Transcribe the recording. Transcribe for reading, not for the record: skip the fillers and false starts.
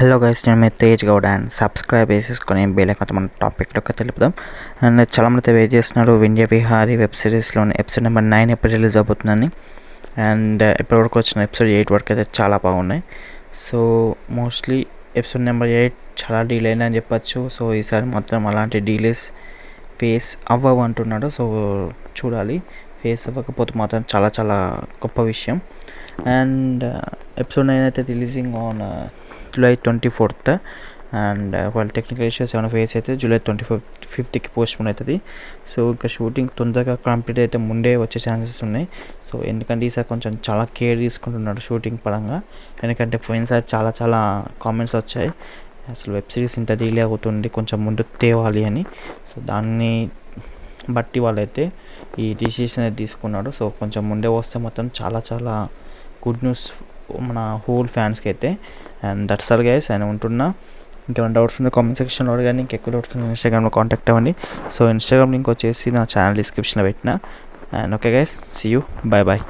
Hello guys, నేను మీ Tej Goud and subscribe చేసేసుకొని బెల్ ఐకాన్ మన టాపిక్లోకి తెలుపుదాం. అండ్ చాలామంది అయితే వెయిట్ చేస్తున్నారు వింధ్య విహారీ వెబ్ సిరీస్లోని ఎపిసోడ్ నెంబర్ 9 ఎప్పుడు రిలీజ్ అవుతుందని. అండ్ ఇప్పటివరకు వచ్చిన ఎపిసోడ్ 8 వరకు అయితే చాలా బాగున్నాయి. సో మోస్ట్లీ ఎపిసోడ్ నెంబర్ 8 చాలా డీలే అయిందని చెప్పచ్చు. సో ఈసారి మాత్రం అలాంటి డీలేస్ ఫేస్ అవ్వవు అంటున్నాడు. సో చూడాలి, ఫేస్ అవ్వకపోతే మాత్రం చాలా చాలా గొప్ప విషయం. అండ్ ఎపిసోడ్ 9 అయితే releasing on July 24th and వాళ్ళ టెక్నికల్ ఇష్యూస్ ఏమైనా ఫేస్ అయితే July 25th పోస్ట్పోన్ అవుతుంది. సో ఇంకా షూటింగ్ తొందరగా కంప్లీట్ అయితే ముందే వచ్చే ఛాన్సెస్ ఉన్నాయి. సో ఎందుకంటే ఈసారి కొంచెం చాలా కేర్ తీసుకుంటున్నాడు షూటింగ్ పరంగా. ఎందుకంటే పోయినసారి చాలా చాలా కామెంట్స్ వచ్చాయి, అసలు వెబ్ సిరీస్ ఇంత డిలే అవుతుంది, కొంచెం ముందు తేవాలి అని. సో దాన్ని బట్టి వాళ్ళైతే ఈ డిసిషన్ అయితే తీసుకున్నాడు. సో కొంచెం ముందే వస్తే మొత్తం చాలా చాలా గుడ్ న్యూస్ మన హోల్ ఫ్యాన్స్కి అయితే. And that's all guys. ఆయన ఉంటున్నా ఇంకేమైనా డౌట్స్ ఉంటే కామెంట్ సెక్షన్లో అడగండి. ఇంకెక్కువ డౌట్స్ ఉంటే ఇన్స్టాగ్రామ్లో కాంటాక్ట్ అవ్వండి. సో ఇన్స్టాగ్రామ్ లింక్ వచ్చేసి నా ఛానల్ డిస్క్రిప్షన్లో పెట్టిన. And okay guys, see you, bye bye.